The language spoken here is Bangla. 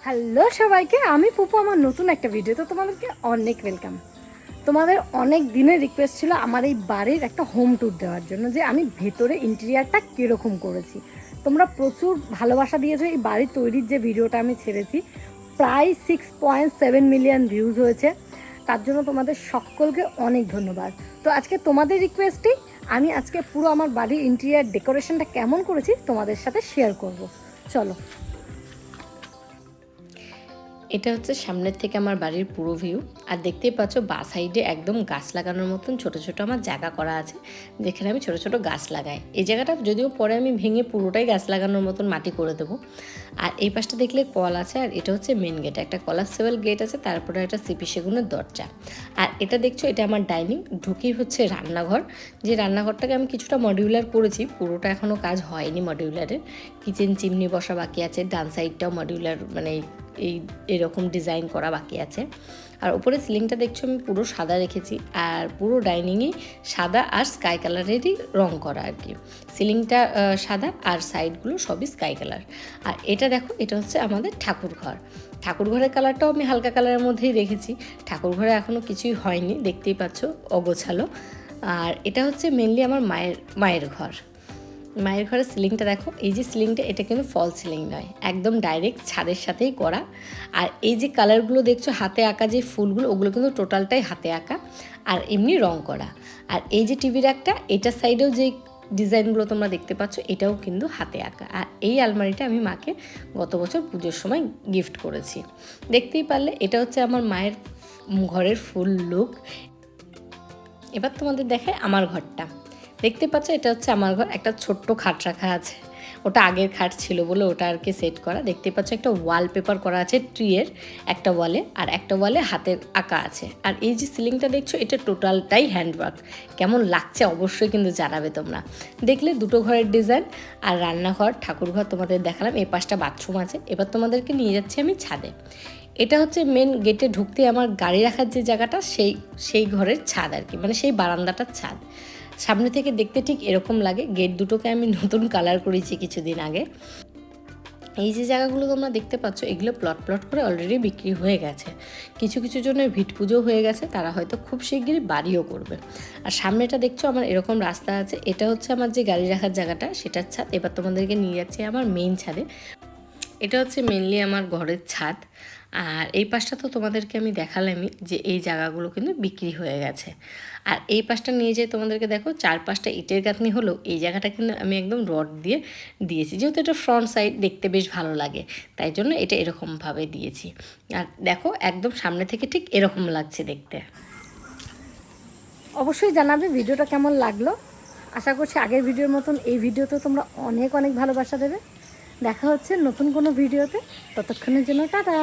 হ্যালো সবাইকে, আমি পুপু। আমার নতুন একটা ভিডিওতে তোমাদেরকে অনেক ওয়েলকাম। তোমাদের অনেক দিনের রিকোয়েস্ট ছিল আমার এই বাড়ির একটা হোম ট্যুর দেওয়ার জন্য, যে আমি ভেতরে ইন্টেরিয়ারটা কীরকম করেছি। তোমরা প্রচুর ভালোবাসা দিয়েছো। এই বাড়ি তৈরির যে ভিডিওটা আমি ছেড়েছি, প্রায় 6.7 মিলিয়ন ভিউজ হয়েছে। তার জন্য তোমাদের সকলকে অনেক ধন্যবাদ। তো আজকে তোমাদের রিকোয়েস্টেই আমি আজকে পুরো আমার বাড়ির ইন্টেরিয়ার ডেকোরেশনটা কেমন করেছি তোমাদের সাথে শেয়ার করব। চলো। এটা হচ্ছে সামনের থেকে আমার বাড়ির পুরো ভিউ। আর দেখতেই পাচ্ছ বা সাইডে একদম গাছ লাগানোর মতন ছোট ছোট আমার জায়গা করা আছে, যেখানে আমি ছোট ছোট গাছ লাগাই। এই জায়গাটা যদিও পরে আমি ভেঙে পুরোটাই গাছ লাগানোর মতন মাটি করে দেবো। আর এই পাশটা দেখলে কল আছে, আর এটা হচ্ছে মেন গেট, একটা কলাপসেবল গেট আছে, তারপরে একটা সিপি সেগুনের দরজা। আর এটা দেখছো, এটা আমার ডাইনিং, ঢুকেই হচ্ছে রান্নাঘর। যে রান্নাঘরটাকে আমি কিছুটা মডিউলার করেছি, পুরোটা এখনও কাজ হয়নি মডিউলারের। কিচেন চিমনি বসা বাকি আছে, ডান সাইডটাও মডিউলার মানে এরকম ডিজাইন করা বাকি আছে। আর উপরে সিলিংটা দেখছো আমি পুরো সাদা রেখেছি, আর পুরো ডাইনিংয়ে সাদা আর স্কাই কালারেরই রং করা আর কি। সিলিংটা সাদা আর সাইডগুলো সবই স্কাই কালার। আর এটা দেখো, এটা হচ্ছে আমাদের ঠাকুরঘর। ঠাকুরঘরের কালারটাও আমি হালকা কালারের মধ্যেই রেখেছি। ঠাকুরঘরে এখনও কিছুই হয়নি, দেখতেই পাচ্ছ অগোছালো। আর এটা হচ্ছে মেনলি আমার মায়ের ঘর। মায়ের ঘরের সিলিংটা দেখো, এই যে সিলিংটা, এটা কিন্তু ফল সিলিং নয়, একদম ডাইরেক্ট ছাদের সাথেই করা। আর এই যে কালারগুলো দেখছো হাতে আঁকা, যে ফুলগুলো, ওগুলো কিন্তু টোটালটাই হাতে আঁকা আর এমনি রং করা। আর এই যে টিভির একটা, এটা সাইডেও যে ডিজাইনগুলো তোমরা দেখতে পাচ্ছ, এটাও কিন্তু হাতে আঁকা। আর এই আলমারিটা আমি মাকে গত বছর পুজোর সময় গিফট করেছি। দেখতেই পারলে এটা হচ্ছে আমার মায়ের ঘরের ফুল লুক। এবার তোমাদের দেখায় আমার ঘরটা। দেখতে পাচ্ছ, এটা হচ্ছে আমার ঘর। একটা ছোট্ট খাট রাখা আছে, ওটা আগের খাট ছিল বলে ওটা আর কি সেট করা। দেখতে পাচ্ছ একটা ওয়ালপেপার করা আছে ট্রিয়ের একটা ওয়ালে, আর একটা ওয়ালে হাতের আঁকা আছে। আর এই যে সিলিংটা দেখছো, এটা টোটালটাই হ্যান্ডওয়ার্ক। কেমন লাগছে অবশ্যই কিন্তু জানাবে তোমরা। দেখলে দুটো ঘরের ডিজাইন। আর রান্নাঘর, ঠাকুরঘর তোমাদের দেখালাম, এই পাশটা বাথরুম আছে। এবার তোমাদেরকে নিয়ে যাচ্ছি আমি ছাদে। এটা হচ্ছে মেন গেটে ঢুকতে আমার গাড়ি রাখার যে জায়গাটা, সেই ঘরের ছাদ আর কি, মানে সেই বারান্দাটার ছাদ। সামনে থেকে দেখতে ঠিক এরকম লাগে। গেট দুটোকে আমি নতুন কালার করেছি কিছুদিন আগে। এই যে জায়গাগুলো তোমরা দেখতে পাচ্ছ, এগুলো প্লট প্লট করে অলরেডি বিক্রি হয়ে গেছে। কিছু কিছু জনের ভিট পুজো হয়ে গেছে, তারা হয়তো খুব শিগগিরই বাড়িও করবে। আর সামনেটা দেখছো আমার এরকম রাস্তা আছে, এটা হচ্ছে আমার যে গাড়ি রাখার জায়গাটা, সেটার ছাদ। এবার তোমাদেরকে নিয়ে যাচ্ছি আমার মেইন ছাদে। এটা হচ্ছে মেনলি আমার ঘরের ছাদ। আর এই পাশটা তো তোমাদেরকে আমি দেখালামই, যে এই জায়গাগুলো কিন্তু বিক্রি হয়ে গেছে। আর এই পাশটা নিয়ে যেয়ে তোমাদেরকে দেখো, চারপাশটা ইটের গাঁথনি হলো, এই জায়গাটা কিন্তু আমি একদম রড দিয়ে দিয়েছি, যেহেতু এটা ফ্রন্ট সাইড দেখতে বেশ ভালো লাগে, তাই জন্য এটা এরকমভাবে দিয়েছি। আর দেখো, একদম সামনে থেকে ঠিক এরকম লাগছে দেখতে। অবশ্যই জানাবে ভিডিওটা কেমন লাগলো। আশা করছি আগের ভিডিওর মতন এই ভিডিওতে তোমরা অনেক অনেক ভালোবাসা দেবে। দেখা হচ্ছে নতুন কোনো ভিডিওতে। ততক্ষণের জন্য টাটা।